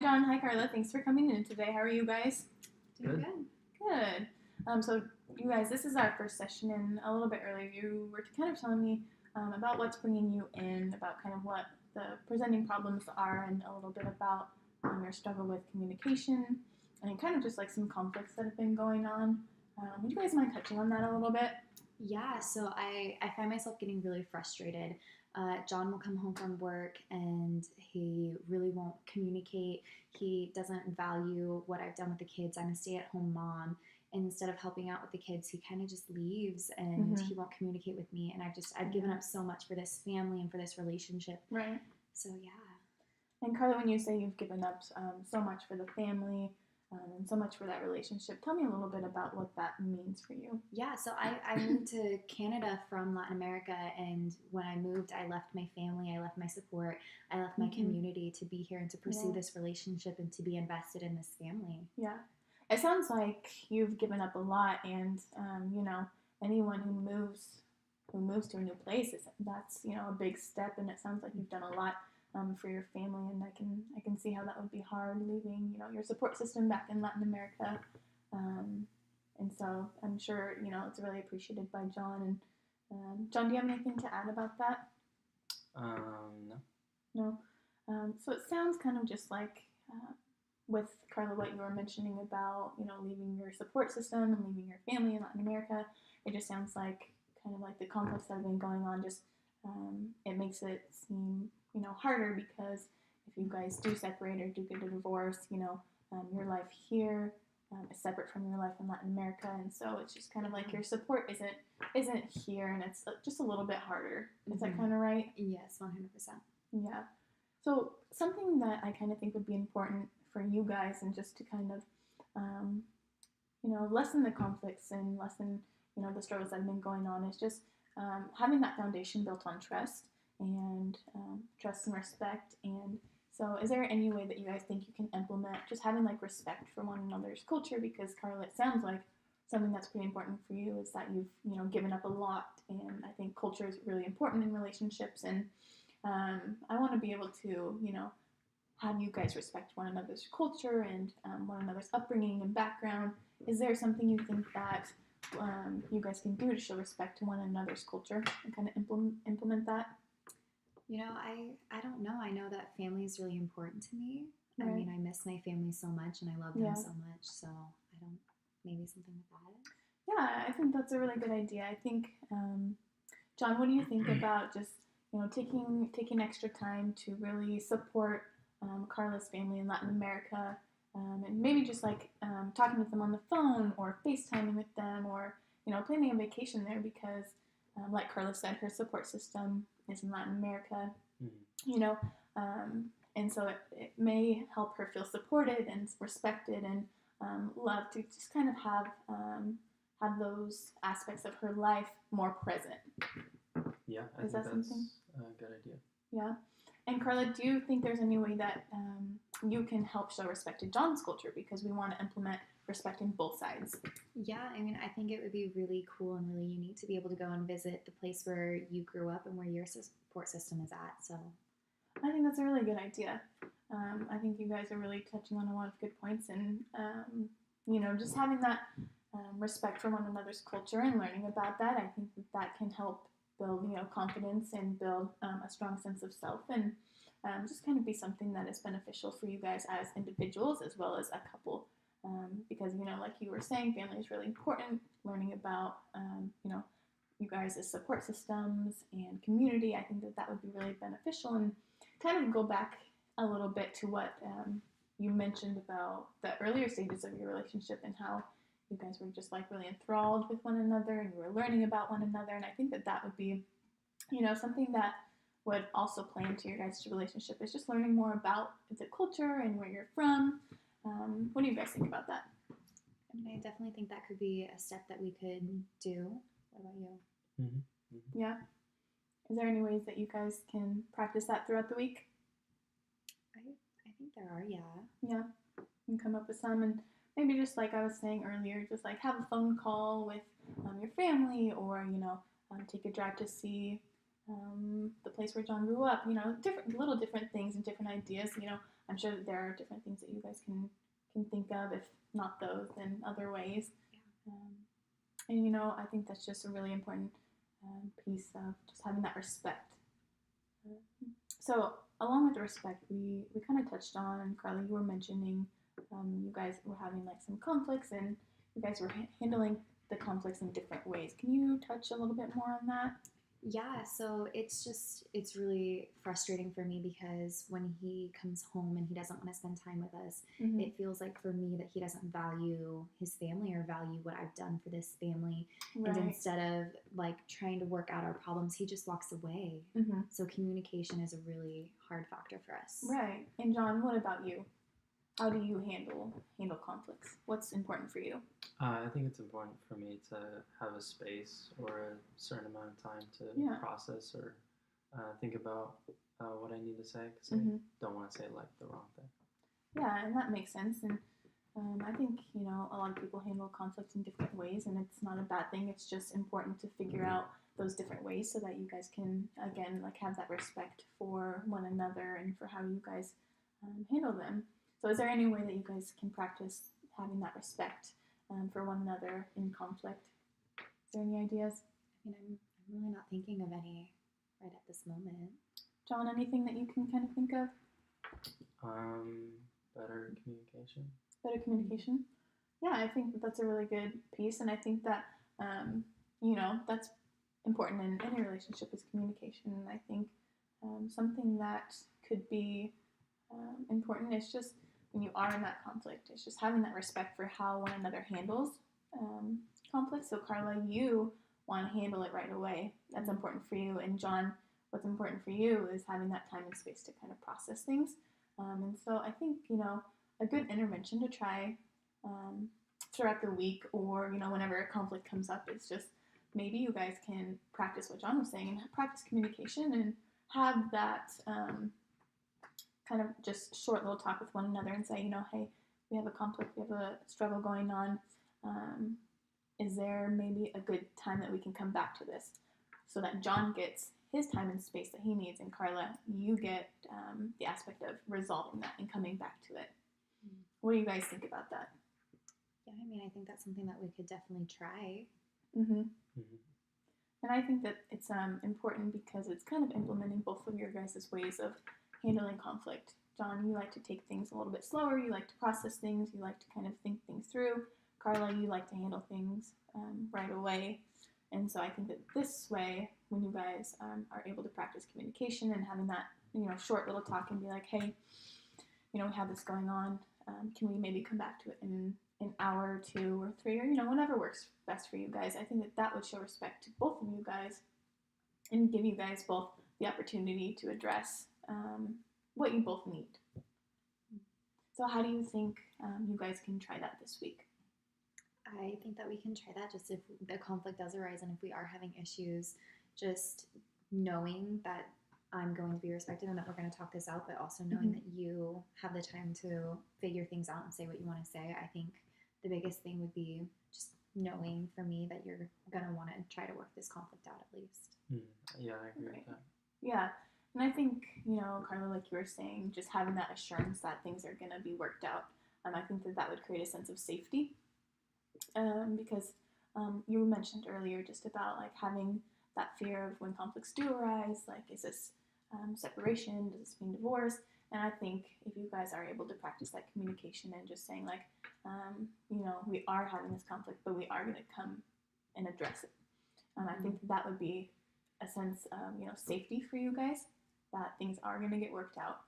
John, hi Carla. Thanks for coming in today. How are you guys? Doing Good. good. Good. So you guys, this is our first session, and a little bit earlier, you were kind of telling me about what's bringing you in, about kind of what the presenting problems are, and a little bit about your struggle with communication, and kind of just like some conflicts that have been going on. Would you guys mind touching on that a little bit? Yeah, so I find myself getting really frustrated. John will come home from work and he really won't communicate. He doesn't value what I've done with the kids. I'm a stay at home mom. And instead of helping out with the kids, he kind of just leaves and he won't communicate with me. And I've given up so much for this family and for this relationship. Right. So, yeah. And Carla, when you say you've given up so much for the family and so much for that relationship, tell me a little bit about what that means for you. Yeah, so I moved to Canada from Latin America, and when I moved, I left my family, I left my support, I left my community to be here and to pursue this relationship and to be invested in this family. Yeah. It sounds like you've given up a lot, and anyone who moves to a new place, that's a big step, and it sounds like you've done a lot for your family, and I can see how that would be hard leaving your support system back in Latin America, and so I'm sure it's really appreciated by John. And John, do you have anything to add about that? No. No. So it sounds kind of just like with Carla, what you were mentioning about leaving your support system and leaving your family in Latin America. It just sounds like kind of like the conflicts that have been going on. Just it makes it seem harder because if you guys do separate or do get a divorce, your life here is separate from your life in Latin America, and so it's just kind of like your support isn't here, and it's just a little bit harder. Is that kind of right? Yes, 100%. Yeah. So something that I kind of think would be important for you guys, and just to kind of, lessen the conflicts and lessen, the struggles that have been going on, is just having that foundation built on trust and trust and respect. And so is there any way that you guys think you can implement just having like respect for one another's culture? Because Carla, it sounds like something that's pretty important for you is that you've given up a lot, and I think culture is really important in relationships, and I want to be able to have you guys respect one another's culture and one another's upbringing and background. Is there something you think that you guys can do to show respect to one another's culture and kind of implement that? I don't know. I know that family is really important to me. Right. I mean, I miss my family so much and I love them so much. So I don't, maybe something with that. Yeah, I think that's a really good idea. I think, John, what do you think about just taking extra time to really support Carla's family in Latin America, and maybe just like talking with them on the phone or FaceTiming with them, or planning a vacation there, because like Carla said, her support system is in Latin America, and so it may help her feel supported and respected and loved, to just kind of have those aspects of her life more present. Yeah, I Is think that that's something? a good idea. Yeah. And Carla, do you think there's any way that you can help show respect to John's culture? Because we want to implement respect in both sides. Yeah, I mean, I think it would be really cool and really unique to be able to go and visit the place where you grew up and where your support system is at. So I think that's a really good idea. I think you guys are really touching on a lot of good points, and just having that respect for one another's culture and learning about that, I think that can help build confidence and build a strong sense of self, and just kind of be something that is beneficial for you guys as individuals as well as a couple, because like you were saying, family is really important. Learning about you guys as support systems and community, I think that would be really beneficial. And kind of go back a little bit to what you mentioned about the earlier stages of your relationship and how you guys were just like really enthralled with one another and you were learning about one another. And I think that would be, something that would also play into your guys' relationship, is just learning more about the culture and where you're from. What do you guys think about that? I mean, I definitely think that could be a step that we could do. What about you? Mm-hmm. Mm-hmm. Yeah. Is there any ways that you guys can practice that throughout the week? I think there are, yeah. Yeah. You can come up with some, and maybe just like I was saying earlier, just like have a phone call with your family, or take a drive to see the place where John grew up. Different things and different ideas. I'm sure that there are different things that you guys can think of, if not those, then other ways. And I think that's just a really important piece of just having that respect. So along with the respect, we kind of touched on, Carla, you were mentioning you guys were having like some conflicts, and you guys were handling the conflicts in different ways. Can you touch a little bit more on that? Yeah, so it's really frustrating for me because when he comes home and he doesn't want to spend time with us, it feels like for me that he doesn't value his family or value what I've done for this family. Right. And instead of like trying to work out our problems, he just walks away. So communication is a really hard factor for us. Right. And John, what about you? How do you handle conflicts? What's important for you? I think it's important for me to have a space or a certain amount of time to process or think about what I need to say, because I don't want to say like the wrong thing. Yeah, and that makes sense. And I think a lot of people handle conflict in different ways, and it's not a bad thing. It's just important to figure out those different ways so that you guys can again like have that respect for one another and for how you guys handle them. So is there any way that you guys can practice having that respect for one another in conflict? Is there any ideas? I mean, I'm really not thinking of any right at this moment. John, anything that you can kind of think of? Better communication. Better communication? Yeah, I think that's a really good piece, and I think that, that's important in any relationship is communication. And I think something that could be important is just when you are in that conflict, it's just having that respect for how one another handles conflict. So Carla, you want to handle it right away. That's important for you. And John, what's important for you is having that time and space to kind of process things. And so I think, a good intervention to try throughout the week or, whenever a conflict comes up is just maybe you guys can practice what John was saying and practice communication and have that kind of just short little talk with one another and say, hey, we have a conflict, we have a struggle going on. Is there maybe a good time that we can come back to this so that John gets his time and space that he needs, and Carla, you get the aspect of resolving that and coming back to it. What do you guys think about that? Yeah, I mean, I think that's something that we could definitely try. And I think that it's important because it's kind of implementing both of your guys' ways of handling conflict. John, you like to take things a little bit slower. You like to process things. You like to kind of think things through. Carla, you like to handle things right away. And so I think that this way, when you guys are able to practice communication and having that, short little talk and be like, hey, we have this going on. Can we maybe come back to it in an hour or 2 or 3 or, whatever works best for you guys. I think that would show respect to both of you guys and give you guys both the opportunity to address what you both need. So how do you think you guys can try that this week? I think that we can try that just if the conflict does arise and if we are having issues, just knowing that I'm going to be respected and that we're going to talk this out, but also knowing that you have the time to figure things out and say what you want to say. I think the biggest thing would be just knowing for me that you're going to want to try to work this conflict out at least. Yeah, I agree with that. Yeah. And I think, Carla, like you were saying, just having that assurance that things are going to be worked out. I think that would create a sense of safety because you mentioned earlier just about like having that fear of when conflicts do arise, like is this separation, does this mean divorce? And I think if you guys are able to practice that communication and just saying like, we are having this conflict, but we are going to come and address it. I think that would be a sense of, safety for you guys, that things are going to get worked out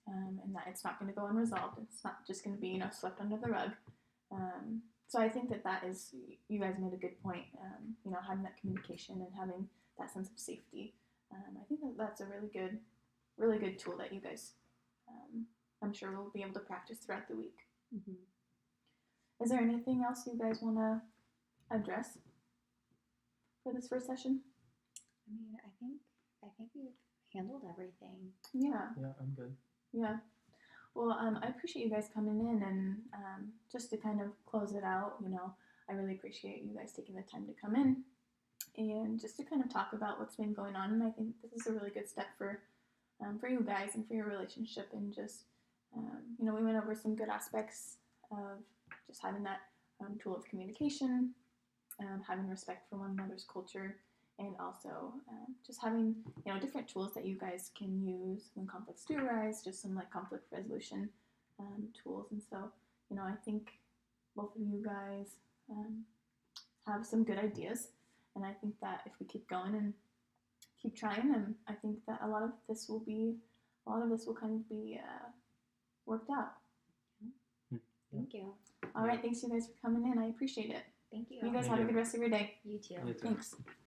and that it's not going to go unresolved. It's not just going to be, swept under the rug. So I think that is, you guys made a good point, having that communication and having that sense of safety. I think that's a really good tool that you guys, I'm sure will be able to practice throughout the week. Is there anything else you guys want to address for this first session? I mean, I think we've handled everything. Yeah. Yeah, I'm good. Yeah. Well, I appreciate you guys coming in, and just to kind of close it out, I really appreciate you guys taking the time to come in and just to kind of talk about what's been going on. And I think this is a really good step for you guys and for your relationship, and just we went over some good aspects of just having that tool of communication, having respect for one another's culture, and also just having, different tools that you guys can use when conflicts do arise, just some like conflict resolution tools. And so, I think both of you guys have some good ideas, and I think that if we keep going and keep trying, I think that a lot of this will kind of be worked out. Thank you. All right, thanks you guys for coming in. I appreciate it. Thank you. You guys have a good rest of your day. You too. You too. Thanks.